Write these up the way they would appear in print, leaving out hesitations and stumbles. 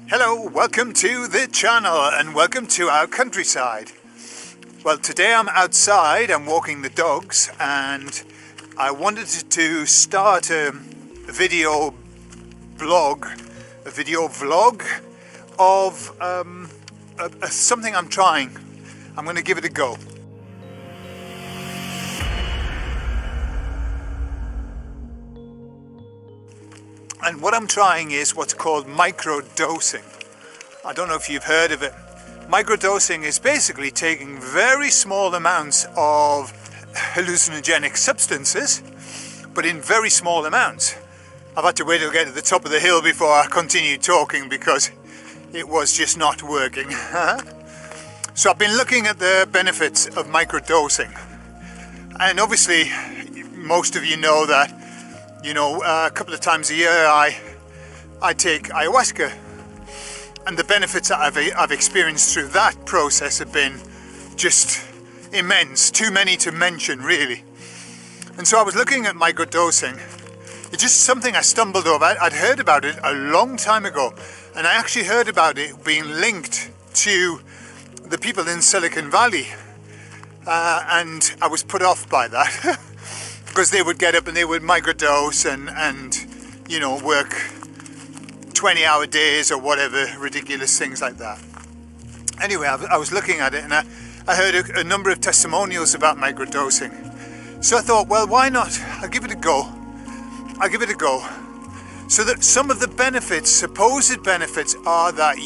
Hello, welcome to the channel and welcome to our countryside. Well, today I'm outside, I'm walking the dogs, and I wanted to start a video vlog of something I'm trying. I'm going to give it a go. And what I'm trying is what's called micro-dosing. I don't know if you've heard of it. Micro-dosing is basically taking very small amounts of hallucinogenic substances, but in very small amounts. I've had to wait till I get to the top of the hill before I continue talking because it was just not working. So I've been looking at the benefits of micro-dosing. And obviously, most of you know that a couple of times a year I take ayahuasca, and the benefits that I've experienced through that process have been just immense, too many to mention really. And so I was looking at microdosing. It's just something I stumbled over. I'd heard about it a long time ago, and I actually heard about it being linked to the people in Silicon Valley, and I was put off by that. Because they would get up and they would microdose and work 20-hour days or whatever, ridiculous things like that. Anyway, I was looking at it and I heard a number of testimonials about microdosing. So I thought, well, why not? I'll give it a go. So that some of the benefits, supposed benefits, are that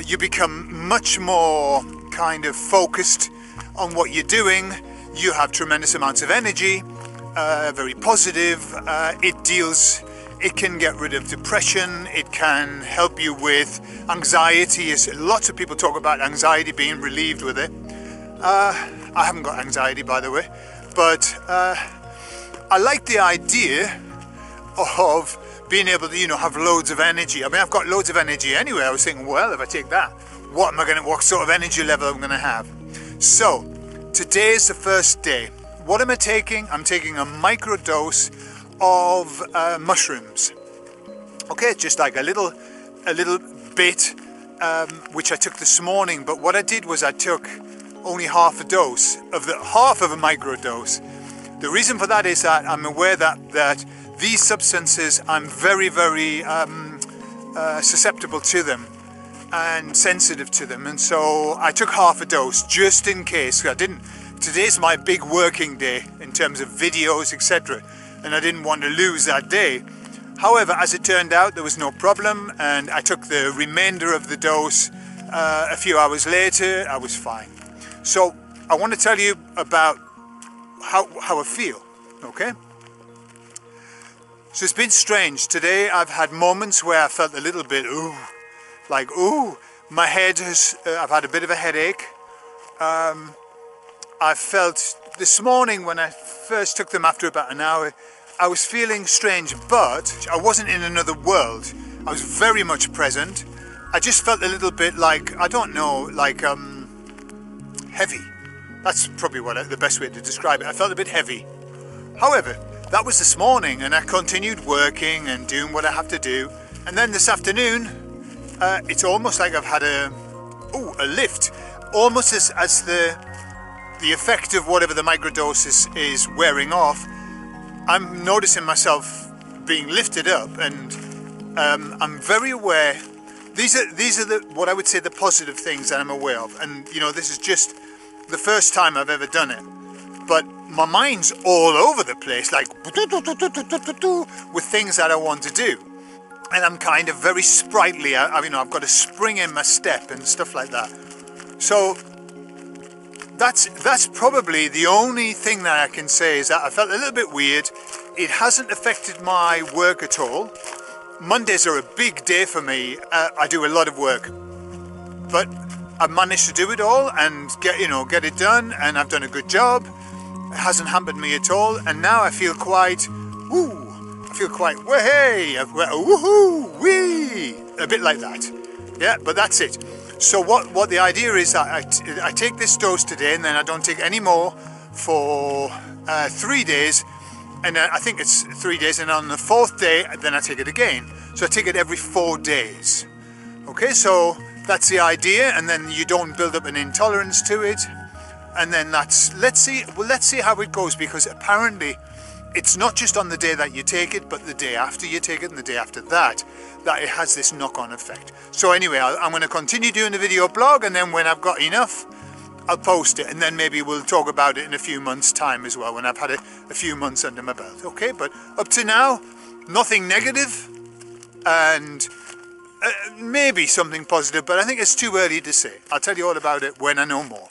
you become much more kind of focused on what you're doing. You have tremendous amounts of energy, very positive. It can get rid of depression. It can help you with anxiety. Lots of people talk about anxiety being relieved with it. I haven't got anxiety, by the way, but I like the idea of being able to, have loads of energy. I mean, I've got loads of energy anyway. I was thinking, well, if I take that, what sort of energy level am I going to have? So today is the first day. What am I taking? I'm taking a microdose of mushrooms. Okay, just like a little bit, which I took this morning. But what I did was I took only half a microdose. The reason for that is that I'm aware that these substances, I'm very, very susceptible to them and sensitive to them, and so I took half a dose just in case. Today's my big working day in terms of videos, etc., and I didn't want to lose that day. However, as it turned out, there was no problem, and I took the remainder of the dose a few hours later. I was fine. So I want to tell you about how I feel, okay? So it's been strange. Today I've had moments where I felt a little bit my head I've had a bit of a headache. I felt this morning when I first took them after about an hour, I was feeling strange, but I wasn't in another world. I was very much present. I just felt a little bit heavy. That's probably the best way to describe it. I felt a bit heavy. However, that was this morning, and I continued working and doing what I have to do. And then this afternoon, it's almost like I've had a lift, almost as the effect of whatever the microdose is wearing off. I'm noticing myself being lifted up, and I'm very aware. These are what I would say the positive things that I'm aware of, and this is just the first time I've ever done it. But my mind's all over the place, like with things that I want to do. And I'm kind of very sprightly. I've got a spring in my step and stuff like that. So that's probably the only thing that I can say is that I felt a little bit weird. It hasn't affected my work at all. Mondays are a big day for me. I do a lot of work, but I've managed to do it all and get it done, and I've done a good job. It hasn't hampered me at all, and now I feel quite way, woohoo, wee, a bit like that. Yeah, but that's it. So what the idea is that I take this dose today, and then I don't take any more for 3 days, and I think it's 3 days, and on the 4th day then I take it again. So I take it every 4 days. Okay, so that's the idea, and then you don't build up an intolerance to it. And then let's see how it goes, because apparently it's not just on the day that you take it, but the day after you take it and the day after that it has this knock-on effect. So anyway, I'm going to continue doing the video blog, and then when I've got enough, I'll post it, and then maybe we'll talk about it in a few months' time as well, when I've had a few months under my belt. Okay, but up to now, nothing negative, and maybe something positive, but I think it's too early to say. I'll tell you all about it when I know more.